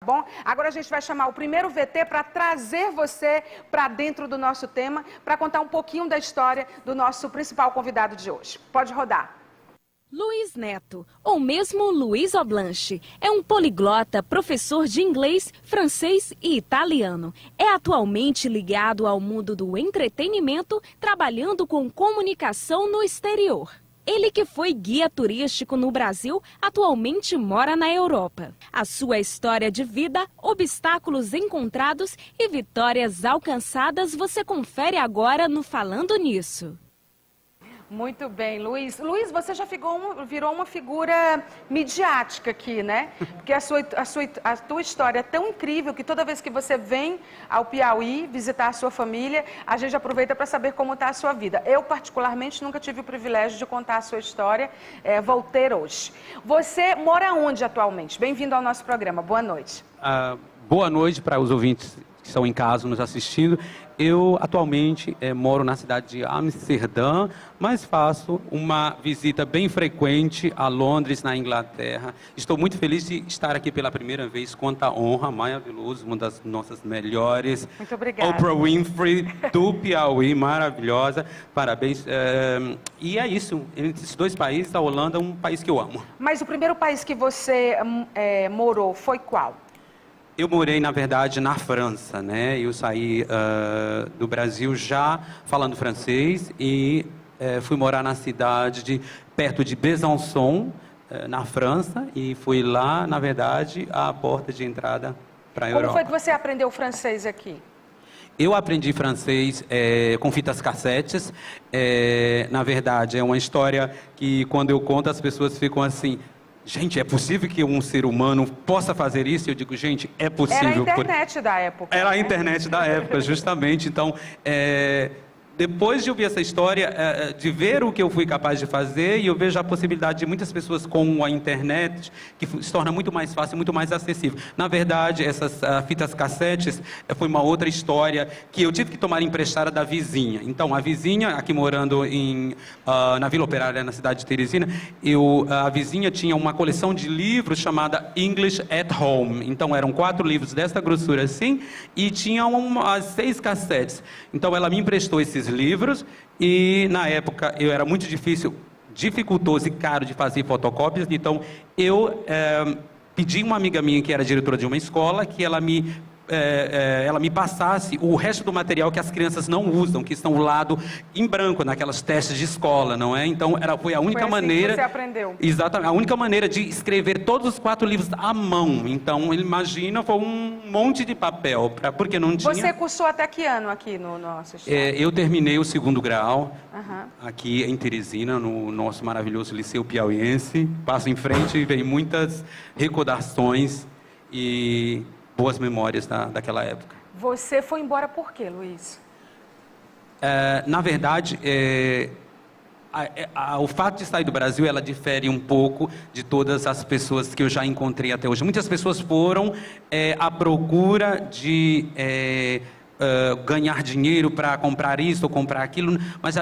bom? Agora a gente vai chamar o primeiro VT para trazer você para dentro do nosso tema, para contar um pouquinho da história do nosso principal convidado de hoje. Pode rodar. Luiz Neto, ou mesmo Luiz Oblanche, é um poliglota, professor de inglês, francês e italiano. É atualmente ligado ao mundo do entretenimento, trabalhando com comunicação no exterior. Ele que foi guia turístico no Brasil, atualmente mora na Europa. A sua história de vida, obstáculos encontrados e vitórias alcançadas você confere agora no Falando Nisso. Muito bem, Luiz. Luiz, você já virou uma figura midiática aqui, né? Porque a tua história é tão incrível que toda vez que você vem ao Piauí visitar a sua família, a gente aproveita para saber como está a sua vida. Eu, particularmente, nunca tive o privilégio de contar a sua história, vou ter hoje. Você mora onde atualmente? Bem-vindo ao nosso programa, boa noite. Boa noite para os ouvintes que estão em casa nos assistindo. Eu atualmente moro na cidade de Amsterdã, mas faço uma visita bem frequente a Londres, na Inglaterra. Estou muito feliz de estar aqui pela primeira vez. Quanta honra, maravilhoso, uma das nossas melhores. Muito obrigada. Oprah Winfrey do Piauí, maravilhosa. Parabéns. E é isso. Entre esses dois países, a Holanda é um país que eu amo. Mas o primeiro país que você morou foi qual? Eu morei, na verdade, na França, né? Eu saí do Brasil já falando francês e fui morar na cidade perto de Besançon, na França, e fui lá, na verdade, a porta de entrada para a Europa. Como foi que você aprendeu francês aqui? Eu aprendi francês com fitas cassetes. Na verdade, é uma história que, quando eu conto, as pessoas ficam assim... Gente, é possível que um ser humano possa fazer isso? Eu digo, gente, é possível. Era a internet da época. Era a internet da época, justamente. Então, depois de ouvir essa história, de ver o que eu fui capaz de fazer, e eu vejo a possibilidade de muitas pessoas com a internet, que se torna muito mais fácil, muito mais acessível. Na verdade, essas fitas cassetes foi uma outra história que eu tive que tomar emprestada da vizinha. Então, a vizinha, aqui morando na Vila Operária, na cidade de Teresina, a vizinha tinha uma coleção de livros chamada English at Home. Então, eram 4 livros dessa grossura assim, e tinham umas 6 cassetes. Então, ela me emprestou esses livros, e na época eu era muito dificultoso e caro de fazer fotocópias, então eu pedi uma amiga minha que era diretora de uma escola que ela me passasse o resto do material que as crianças não usam, que estão ao lado em branco, naquelas testes de escola, não é? Então, foi a única maneira... que você aprendeu. Exatamente, a única maneira de escrever todos os 4 livros à mão. Então, imagina, foi um monte de papel, porque não tinha... Você cursou até que ano aqui no nosso estado? Eu terminei o 2º grau, aqui em Teresina, no nosso maravilhoso Liceu Piauiense. Passo em frente e vem muitas recordações e... boas memórias daquela época. Você foi embora por quê, Luiz? Na verdade, o fato de sair do Brasil, ela difere um pouco de todas as pessoas que eu já encontrei até hoje. Muitas pessoas foram à procura de... ganhar dinheiro para comprar isso ou comprar aquilo, mas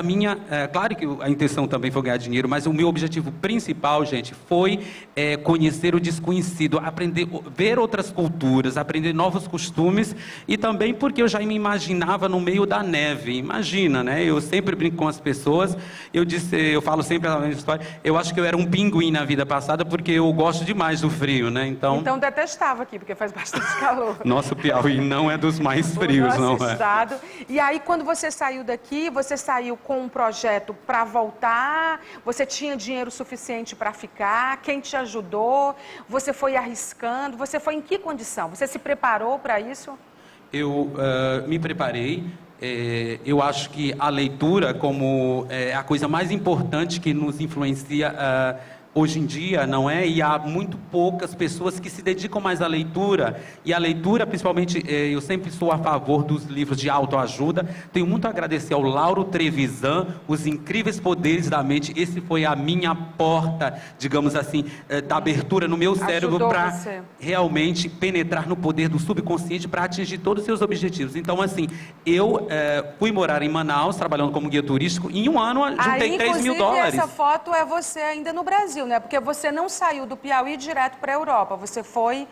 claro que a intenção também foi ganhar dinheiro, mas o meu objetivo principal, gente, foi conhecer o desconhecido, aprender, ver outras culturas, aprender novos costumes, e também porque eu já me imaginava no meio da neve. Imagina, né? Eu sempre brinco com as pessoas, eu falo sempre a mesma história, eu acho que eu era um pinguim na vida passada, porque eu gosto demais do frio, né? Então detestava aqui, porque faz bastante calor. Nosso Piauí não é dos mais frios, não é? Estado. E aí, quando você saiu daqui, você saiu com um projeto para voltar? Você tinha dinheiro suficiente para ficar? Quem te ajudou? Você foi arriscando? Você foi em que condição? Você se preparou para isso? Eu me preparei. Eu acho que a leitura, como a coisa mais importante que nos influencia hoje em dia, não é? E há muito poucas pessoas que se dedicam mais à leitura. E a leitura, principalmente, eu sempre sou a favor dos livros de autoajuda. Tenho muito a agradecer ao Lauro Trevisan, Os Incríveis Poderes da Mente. Esse foi a minha porta, digamos assim, da abertura no meu cérebro para realmente penetrar no poder do subconsciente para atingir todos os seus objetivos. Então, assim, eu fui morar em Manaus, trabalhando como guia turístico. Em um ano, juntei $3 mil. Essa foto é você ainda no Brasil, né? Porque você não saiu do Piauí direto para a Europa, você foi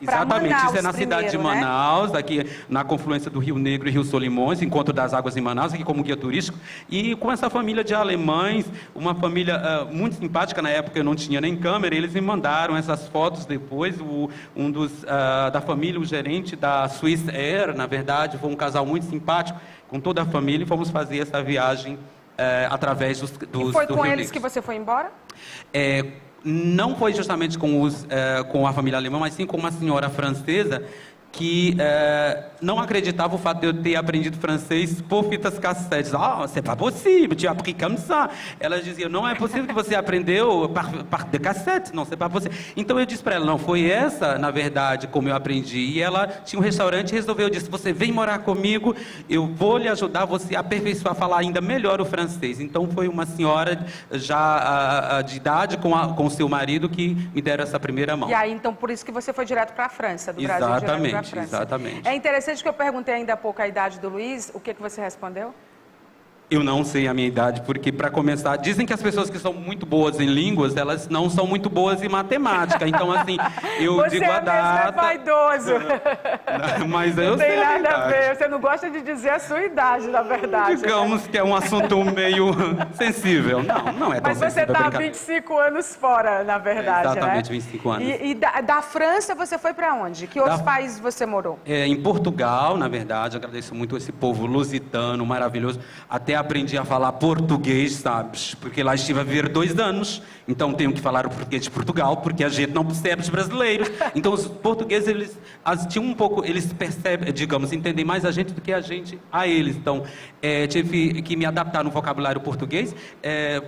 Exatamente, Manaus isso é na cidade de primeiro, né? Manaus, aqui na confluência do Rio Negro e Rio Solimões, Encontro das Águas em Manaus, aqui como guia turístico, e com essa família de alemães, uma família muito simpática, na época eu não tinha nem câmera, eles me mandaram essas fotos depois, da família, o gerente da Swiss Air, na verdade, foi um casal muito simpático, com toda a família, e fomos fazer essa viagem através dos E foi com eles que você foi embora? Não foi justamente com a família alemã, mas sim com uma senhora francesa que não acreditava o fato de eu ter aprendido francês por fitas cassetes. Ah, c'est pas possible, tu as appris comme ça. Ela dizia, não é possível que você aprendeu par de cassete, não, c'est pas possible. Então eu disse para ela, não, foi essa, na verdade, como eu aprendi. E ela tinha um restaurante e resolveu, eu disse, você vem morar comigo, eu vou lhe ajudar você a aperfeiçoar, a falar ainda melhor o francês. Então foi uma senhora já de idade com o seu marido que me deram essa primeira mão. E aí, então, por isso que você foi direto para a França, do Brasil direto para a França. Exatamente. É interessante que eu perguntei ainda há pouco a idade do Luiz, o que você respondeu? Eu não sei a minha idade, porque, para começar, dizem que as pessoas que são muito boas em línguas, elas não são muito boas em matemática. Então, assim, eu você digo a data... Você é vaidoso. Mas eu não sei tem nada a a ver. Você não gosta de dizer a sua idade, na verdade. Digamos que é um assunto meio sensível. Não é tão Mas sensível. você está há 25 anos fora, na verdade, exatamente, né? 25 anos. E da França você foi para onde? Que outros países você morou? Em Portugal, na verdade. Agradeço muito esse povo lusitano, maravilhoso. Até aprendi a falar português, sabes? Porque lá estive a viver 2 anos. Então tenho que falar o português de Portugal, porque a gente não percebe os brasileiros. Então os portugueses, eles tinham um pouco, eles percebem, digamos, entendem mais a gente do que a gente a eles. Então tive que me adaptar no vocabulário português.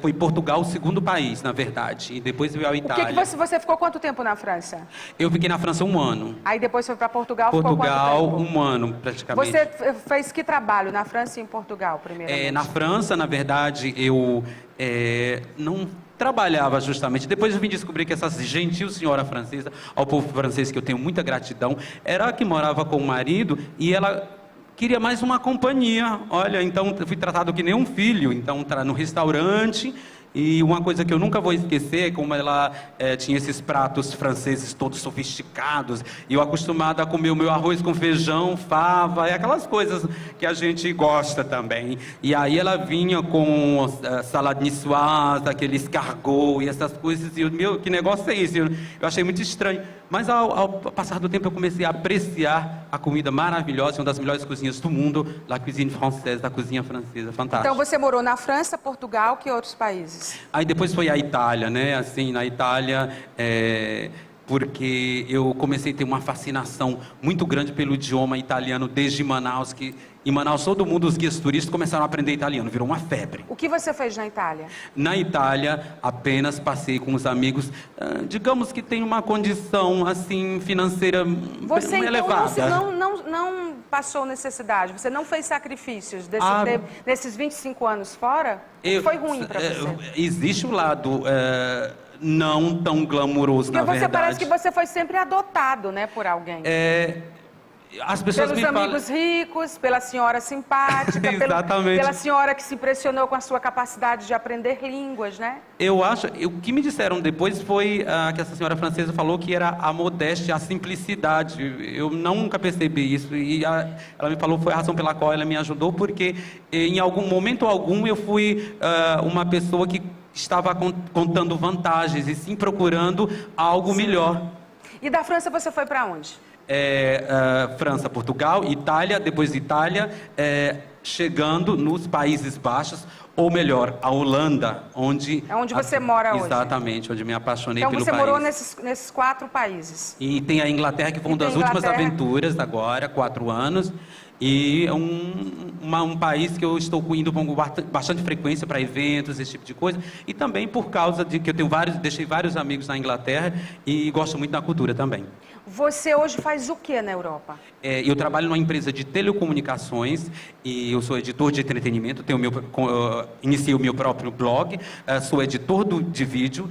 Foi Portugal o segundo país, na verdade. E depois veio a Itália. Você ficou quanto tempo na França? Eu fiquei na França 1 ano. Aí depois foi para Portugal, Portugal, ficou quanto tempo? 1 ano, praticamente. Você fez que trabalho na França e em Portugal, primeiramente? Na França, na verdade, eu não trabalhava justamente. Depois eu vim descobrir que essa gentil senhora francesa, ao povo francês que eu tenho muita gratidão, era a que morava com o marido e ela queria mais uma companhia. Olha, então eu fui tratado que nem um filho. Então, no restaurante. E uma coisa que eu nunca vou esquecer é como ela tinha esses pratos franceses todos sofisticados. E eu acostumado a comer o meu arroz com feijão, fava, aquelas coisas que a gente gosta também. E aí ela vinha com salade niçoise, aquele escargot e essas coisas. E eu, meu, que negócio é esse? Eu achei muito estranho. Mas ao passar do tempo eu comecei a apreciar a comida maravilhosa, uma das melhores cozinhas do mundo, a cuisine française, a cozinha francesa, fantástica. Então você morou na França, Portugal, que outros países? Aí depois foi a Itália, né? Assim, na Itália, porque eu comecei a ter uma fascinação muito grande pelo idioma italiano desde Manaus, que em Manaus todo mundo, os guias turísticos, começaram a aprender italiano, virou uma febre. O que você fez na Itália? Na Itália, apenas passei com os amigos, digamos que tem uma condição, assim, financeira você, elevada. Você não passou necessidade, você não fez sacrifícios nesses 25 anos fora? Foi ruim para você? Existe o lado... não tão glamuroso, na verdade. Porque parece que você foi sempre adotado, né, por alguém. As pessoas pelos amigos ricos, pela senhora simpática, exatamente. Pela senhora que se impressionou com a sua capacidade de aprender línguas, né? Eu acho, o que me disseram depois foi que essa senhora francesa falou que era a modéstia, a simplicidade. Eu nunca percebi isso e ela me falou que foi a razão pela qual ela me ajudou, porque em algum momento eu fui uma pessoa que estava contando vantagens e sim procurando algo melhor. E da França você foi para onde? França, Portugal, Itália, depois de Itália, chegando nos Países Baixos, ou melhor, a Holanda, onde... É onde você mora hoje. Exatamente, onde me apaixonei pelo país. Então você morou nesses 4 países. E tem a Inglaterra, que foi uma das últimas aventuras agora, 4 anos. E é um país que eu estou indo com bastante frequência para eventos, esse tipo de coisa. E também por causa de que eu deixei vários amigos na Inglaterra e gosto muito da cultura também. Você hoje faz o que na Europa? Eu trabalho numa empresa de telecomunicações e eu sou editor de entretenimento, iniciei o meu próprio blog, sou editor de vídeo,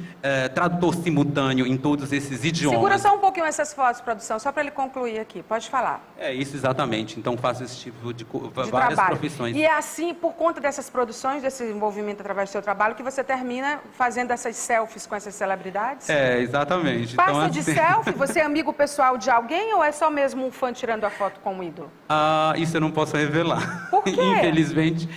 tradutor simultâneo em todos esses idiomas. Segura só um pouquinho essas fotos, produção, só para ele concluir aqui. Pode falar. É isso, exatamente. Então faço esse tipo de várias trabalho. Profissões. E é assim, por conta dessas produções, desse envolvimento através do seu trabalho, que você termina fazendo essas selfies com essas celebridades? Exatamente. Passa então, de assim... selfie? Você é amigo pessoal pessoal de alguém ou é só mesmo um fã tirando a foto com o ídolo? Isso eu não posso revelar. Por quê? Infelizmente,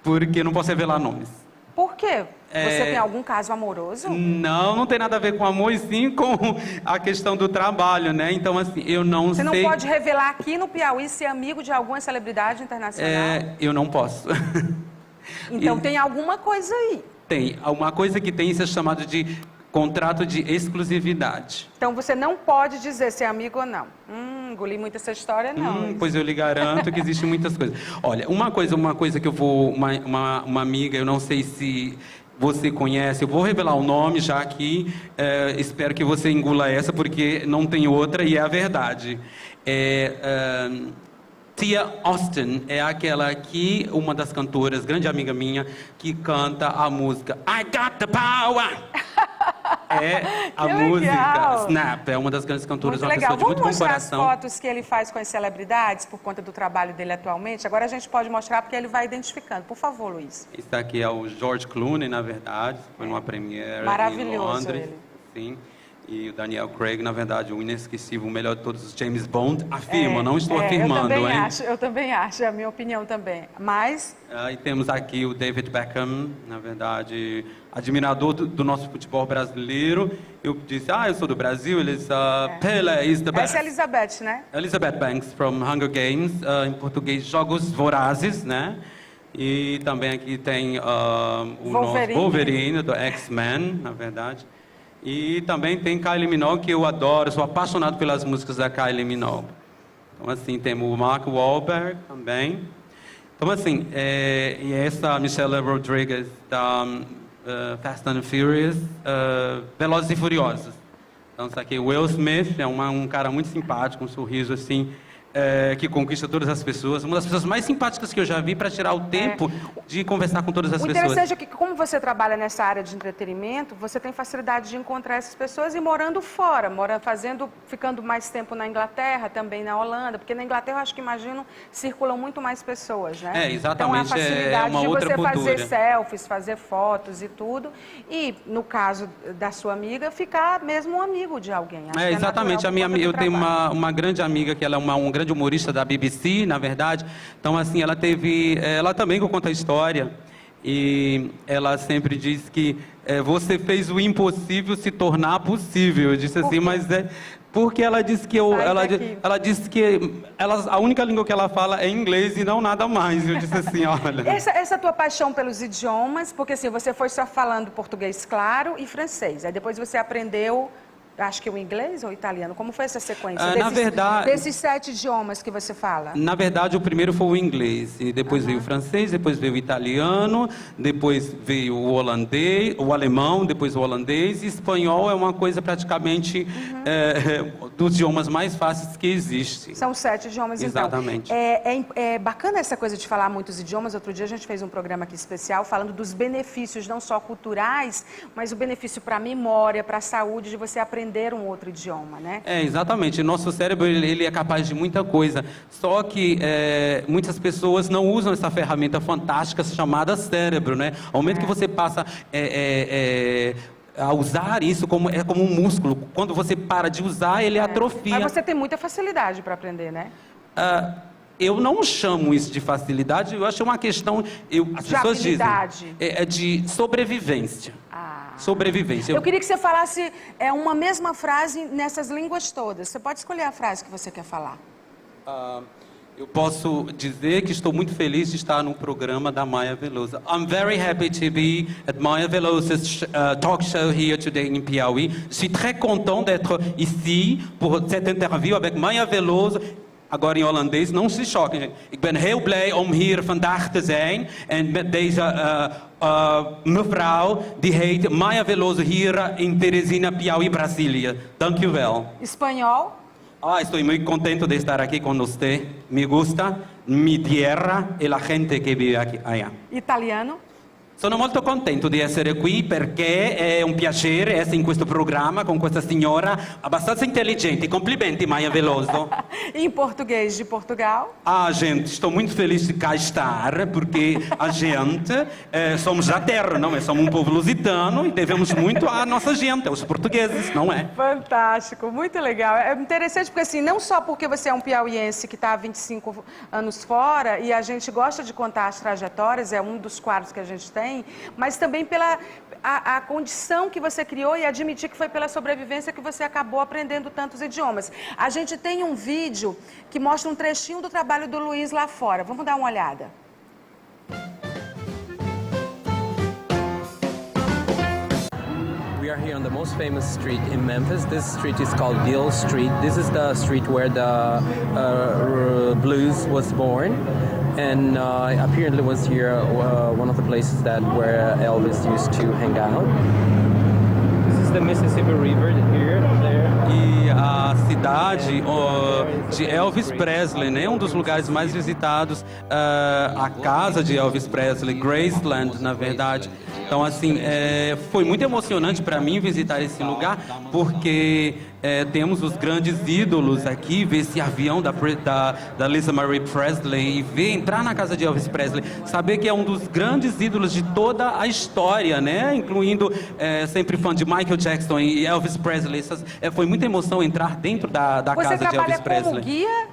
porque eu não posso revelar nomes. Por quê? Você tem algum caso amoroso? Não tem nada a ver com amor, e sim com a questão do trabalho, né? Então, assim, eu não Você sei... não pode revelar aqui no Piauí ser amigo de alguma celebridade internacional? Eu não posso. Então tem alguma coisa aí. Tem. Uma coisa que tem, isso é chamado de contrato de exclusividade. Então você não pode dizer se é amigo ou não. Engoli muito essa história, não. Pois eu lhe garanto que existem muitas coisas. Olha, uma coisa que eu vou... Uma amiga, eu não sei se você conhece, eu vou revelar o nome já aqui, espero que você engula essa, porque não tem outra e é a verdade. Tia Austin é aquela que, uma das cantoras, grande amiga minha, que canta a música I Got the Power! É a música Snap, é uma das grandes cantoras, muito uma legal. pessoa de muito bom Vamos mostrar coração. as fotos que ele faz com as celebridades, por conta do trabalho dele atualmente? Agora a gente pode mostrar porque ele vai identificando. Por favor, Luiz. Esse aqui é o George Clooney, na verdade, foi numa premiere em Londres. Ele. Sim. E o Daniel Craig, na verdade, o inesquecível, o melhor de todos os James Bond, afirma, não estou afirmando, eu também acho, é a minha opinião também. Mas... E temos aqui o David Beckham, na verdade, admirador do nosso futebol brasileiro. Eu disse, eu sou do Brasil, ele disse, Pelé is the best. Essa é a Elizabeth, né? Elizabeth Banks, from Hunger Games, em português, Jogos Vorazes, né? E também aqui tem o nosso Wolverine, do X-Men, na verdade. E também tem Kylie Minogue, que eu adoro, sou apaixonado pelas músicas da Kylie Minogue. Então, assim, temos o Mark Wahlberg também. Então, assim, e essa Michelle Rodriguez da Fast and Furious, Velozes e Furiosos. Então, isso aqui, Will Smith, é um cara muito simpático, um sorriso, assim, que conquista todas as pessoas. Uma das pessoas mais simpáticas que eu já vi para tirar o tempo de conversar com todas as pessoas. O interessante é que, como você trabalha nessa área de entretenimento, você tem facilidade de encontrar essas pessoas e morando fora, ficando mais tempo na Inglaterra, também na Holanda, porque na Inglaterra, eu acho que, imagino, circulam muito mais pessoas, né? Exatamente, então, a facilidade uma outra de você cultura. fazer selfies, fazer fotos e tudo, e, no caso da sua amiga, ficar mesmo um amigo de alguém. Acho exatamente, eu tenho uma grande amiga, que ela é um grande humorista da BBC, na verdade. Então, assim, ela também conta a história, e ela sempre diz que você fez o impossível se tornar possível. Eu disse assim, mas porque ela disse que ela disse que a única língua que ela fala é inglês e não nada mais. Eu disse assim, olha. Essa tua paixão pelos idiomas, porque assim, você foi só falando português, claro, e francês. Aí depois você aprendeu, acho que o inglês ou o italiano. Como foi essa sequência? Desses 7 idiomas que você fala? Na verdade, o primeiro foi o inglês, e depois veio o francês, depois veio o italiano, depois veio o holandês, o alemão, depois o holandês, e espanhol é uma coisa praticamente dos idiomas mais fáceis que existe. São 7 idiomas, exatamente. Então. É bacana essa coisa de falar muitos idiomas. Outro dia a gente fez um programa aqui especial falando dos benefícios, não só culturais, mas o benefício para a memória, para a saúde, de você aprender um outro idioma, né? Exatamente. Nosso cérebro, ele é capaz de muita coisa. Só que muitas pessoas não usam essa ferramenta fantástica chamada cérebro, né? Ao momento que você passa a usar isso como um músculo, quando você para de usar, ele atrofia. Mas você tem muita facilidade para aprender, né? Eu não chamo isso de facilidade, eu acho uma questão... As pessoas dizem de sobrevivência. Sobrevivência. Eu queria que você falasse uma mesma frase nessas línguas todas. Você pode escolher a frase que você quer falar. Eu posso dizer que estou muito feliz de estar no programa da Maya Veloso. I'm very happy to be at Maya Veloso's talk show here today in Piauí. Je suis très content d'être ici pour cette interview avec Maya Veloso. Agora em holandês, não se choquem, gente. Ik ben heel blij om hier vandaag te zijn. En met deze mevrouw, die heet Maya Veloso, hier in Teresina, Piauí, Brasília. Dank u wel. Espanhol? Estou muito contente de estar aqui com você. Me gusta mi tierra e la gente que vive aqui. Italiano? Sono molto contento di essere qui perché è un piacere essere in questo programma con questa signora abbastanza intelligente. Complimenti, Maia Veloso. Em português de Portugal. Ah, gente, estou muito feliz de cá estar, porque a gente somos da terra, não é? Somos um povo lusitano e devemos muito à nossa gente, aos portugueses, não é? Fantástico, muito legal. É interessante porque, assim, não só porque você é um piauiense que está há 25 anos fora e a gente gosta de contar as trajetórias, é um dos quadros que a gente tem, mas também pela a condição que você criou e admitir que foi pela sobrevivência que você acabou aprendendo tantos idiomas. A gente tem um vídeo que mostra um trechinho do trabalho do Luiz lá fora. Vamos dar uma olhada. We are here on the most famous street in Memphis. This street is called Gill Street. This is the street where the blues was born, and apparently was here one of the places that where Elvis used to hang out. This is the Mississippi River here, there. E a cidade de Elvis Presley, né? Um dos lugares mais visitados, a casa de Elvis Presley, Graceland, na verdade. Então, assim, foi muito emocionante para mim visitar esse lugar, porque temos os grandes ídolos aqui, ver esse avião da Lisa Marie Presley e ver entrar na casa de Elvis Presley, saber que é um dos grandes ídolos de toda a história, né? Incluindo sempre fã de Michael Jackson e Elvis Presley. Foi muita emoção entrar dentro da casa de Elvis Presley. Você trabalha como guia?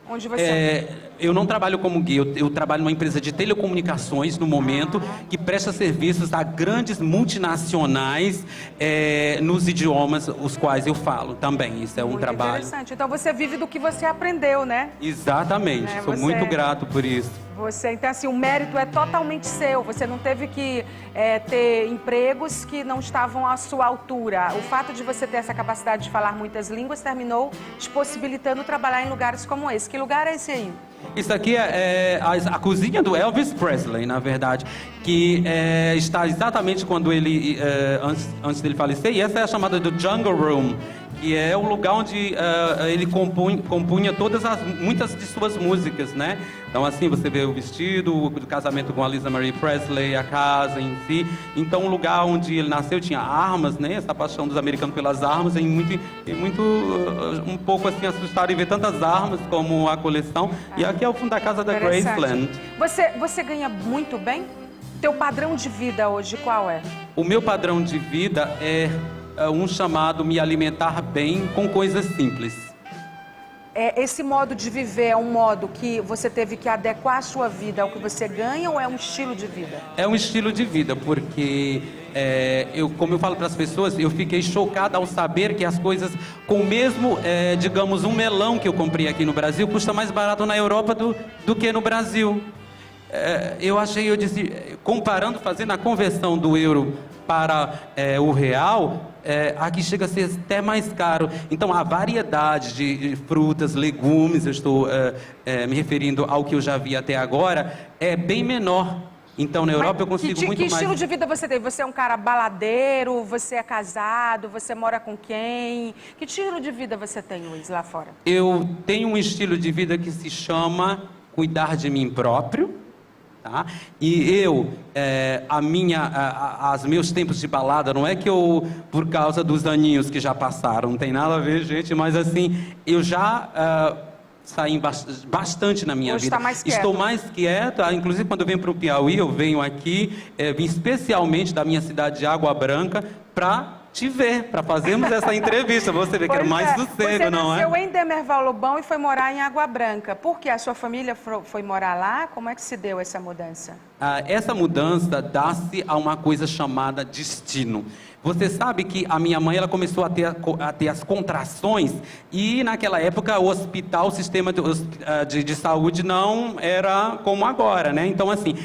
Onde você... Eu não trabalho como guia, eu trabalho numa empresa de telecomunicações no momento que presta serviços a grandes multinacionais nos idiomas os quais eu falo também. Isso é um trabalho. Interessante. Então você vive do que você aprendeu, né? Exatamente. Sou muito grato por isso. Então assim, o mérito é totalmente seu. Você não teve que ter empregos que não estavam à sua altura. O fato de você ter essa capacidade de falar muitas línguas terminou te possibilitando trabalhar em lugares como esse. Que lugar é esse aí? Isso aqui é a cozinha do Elvis Presley, na verdade, que está exatamente quando ele, antes dele falecer, e essa é a chamada do Jungle Room, que é o lugar onde ele compunha muitas de suas músicas, né? Então, assim, você vê o vestido, o casamento com a Lisa Marie Presley, a casa em si. Então, o lugar onde ele nasceu tinha armas, né? Essa paixão dos americanos pelas armas, um pouco assim assustado em ver tantas armas como a coleção. E aqui é o fundo da casa da Graceland. Você ganha muito bem? Teu padrão de vida hoje qual é? O meu padrão de vida é um chamado me alimentar bem com coisas simples. Esse modo de viver é um modo que você teve que adequar a sua vida ao que você ganha ou é um estilo de vida? É um estilo de vida, porque como eu falo para as pessoas, eu fiquei chocada ao saber que as coisas com o mesmo, digamos, um melão que eu comprei aqui no Brasil, custa mais barato na Europa do que no Brasil. Eu disse, comparando, fazendo a conversão do euro para o real, aqui chega a ser até mais caro. Então, a variedade de frutas, legumes, eu estou me referindo ao que eu já vi até agora, é bem menor. Então, na Europa eu consigo muito mais... Que estilo de vida você tem? Você é um cara baladeiro? Você é casado? Você mora com quem? Que estilo de vida você tem, Luiz, lá fora? Eu tenho um estilo de vida que se chama cuidar de mim próprio. Tá? E os meus tempos de balada, não é que eu, por causa dos aninhos que já passaram, não tem nada a ver, gente, mas assim, eu já saí bastante na minha vida. Está mais quieto. Estou mais quieto, inclusive quando eu venho para o Piauí, eu venho aqui, vim especialmente da minha cidade de Água Branca para te ver, para fazermos essa entrevista. Você vê que era mais sossego, não é? Você nasceu em Demerval Lobão e foi morar em Água Branca. Por quê? A sua família foi morar lá? Como é que se deu essa mudança? Essa mudança dá-se a uma coisa chamada destino. Você sabe que a minha mãe ela começou a ter as contrações e naquela época o hospital, o sistema de saúde não era como agora, né? Então assim,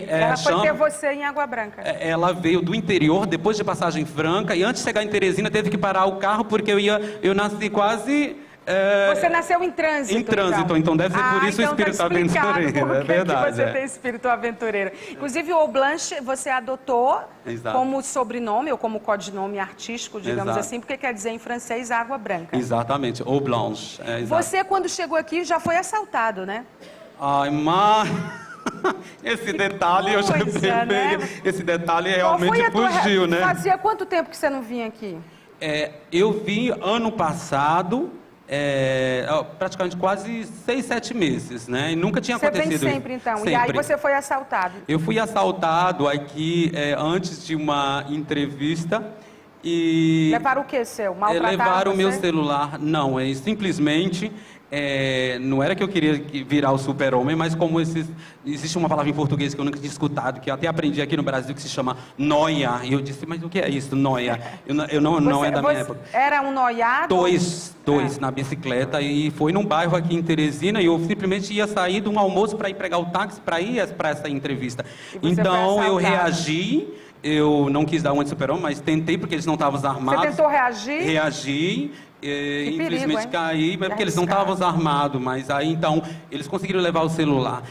ela foi ter você em Água Branca. Ela veio do interior depois de Passagem Franca e antes de chegar em Teresina teve que parar o carro porque eu nasci quase... Você nasceu em trânsito. Em trânsito, então deve ser por isso então o espírito aventureiro. É verdade. Você tem espírito aventureiro. Inclusive o Blanche você adotou como sobrenome ou como codinome artístico, digamos assim, porque quer dizer em francês Água Branca. Exatamente, Eau Blanche. Você quando chegou aqui já foi assaltado, né? Ai, mas... Esse detalhe eu já coisa, peguei. né? Esse detalhe Qual foi realmente a tua fugiu, né? Fazia quanto tempo que você não vinha aqui? Eu vim ano passado, praticamente quase 6, 7 meses, né? E nunca tinha Você acontecido vem sempre, isso. então. Sempre. E aí você foi assaltado. Eu fui assaltado aqui antes de uma entrevista e... Levaram o que seu? Maltrataram levaram o meu você? celular. Não, simplesmente... não era que eu queria virar o super-homem, mas como existe uma palavra em português que eu nunca tinha escutado, que eu até aprendi aqui no Brasil, que se chama noia. E eu disse, mas o que é isso, noia? Não é da minha época. Era um noiado? Dois na bicicleta, e foi num bairro aqui em Teresina, e eu simplesmente ia sair de um almoço para ir pegar o táxi para ir para essa entrevista. Então eu reagi. Eu não quis dar uma de super-homem, mas tentei, porque eles não estavam armados. Você tentou reagir? Reagi. Infelizmente perigo, caí, mas porque eles não estavam armados, mas aí então eles conseguiram levar o celular.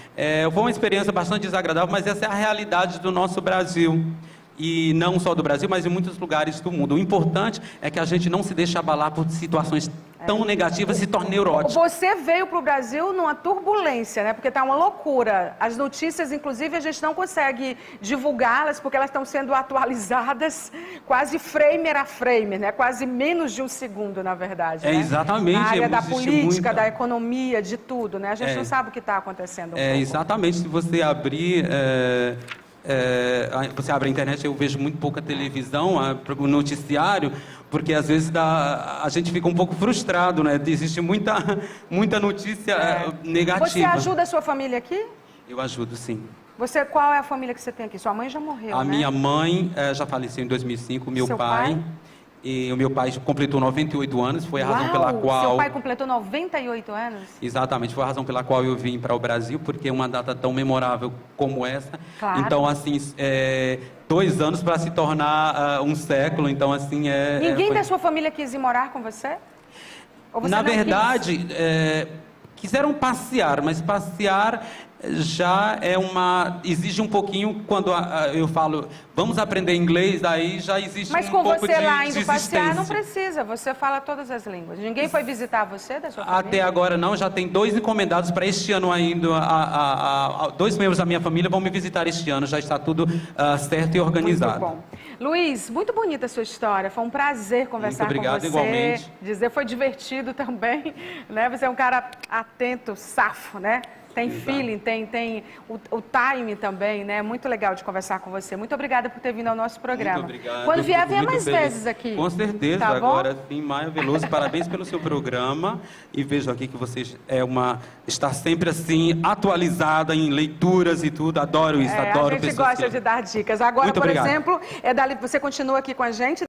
Foi uma experiência bastante desagradável, mas essa é a realidade do nosso Brasil. E não só do Brasil, mas em muitos lugares do mundo. O importante é que a gente não se deixe abalar por situações tão negativas e se torne neurótico. Você veio para o Brasil numa turbulência, né? Porque está uma loucura. As notícias, inclusive, a gente não consegue divulgá-las porque elas estão sendo atualizadas quase frame a frame, né? Quase menos de um segundo, na verdade. Né? Exatamente. Na área da Existe política, muita... da economia, de tudo, né? A gente não sabe o que está acontecendo. Exatamente. Se você abrir... você abre a internet, eu vejo muito pouca televisão, o noticiário, porque às vezes a gente fica um pouco frustrado, né? Existe muita notícia negativa. Você ajuda a sua família aqui? Eu ajudo, sim. Qual é a família que você tem aqui? Sua mãe já morreu, A né? minha mãe já faleceu em 2005, meu Seu pai... pai? E o meu pai completou 98 anos, foi a razão pela qual... Seu pai completou 98 anos? Exatamente, foi a razão pela qual eu vim para o Brasil, porque é uma data tão memorável como essa. Claro. Então, assim, 2 anos para se tornar um século, então, assim... Ninguém da sua família quis ir morar com você? Ou você Na não verdade, quis? quiseram passear, mas passear já exige um pouquinho, quando eu falo, vamos aprender inglês, aí já existe Mas um com pouco você de lá indo passear, não desistência. precisa, você fala todas as línguas. Ninguém foi visitar você, da sua família? Até agora não, já tem 2 encomendados para este ano ainda. 2 membros da minha família vão me visitar este ano, já está tudo certo e organizado. Muito bom. Luiz, muito bonita a sua história, foi um prazer conversar Muito obrigado, com você. igualmente. Dizer, foi divertido também, né? Você é um cara atento, safo, né? Tem feeling, tem o time também, né? Muito legal de conversar com você. Muito obrigada por ter vindo ao nosso programa. Muito obrigado. Quando vier, Fico venha muito mais feliz. vezes aqui. Com certeza, tá bom? agora sim, Maia Veloso, parabéns pelo seu programa. E vejo aqui que você está sempre assim, atualizada em leituras e tudo. Adoro isso, adoro A gente pessoas gosta de dar dicas. Agora, Muito por obrigado. exemplo, você continua aqui com a gente.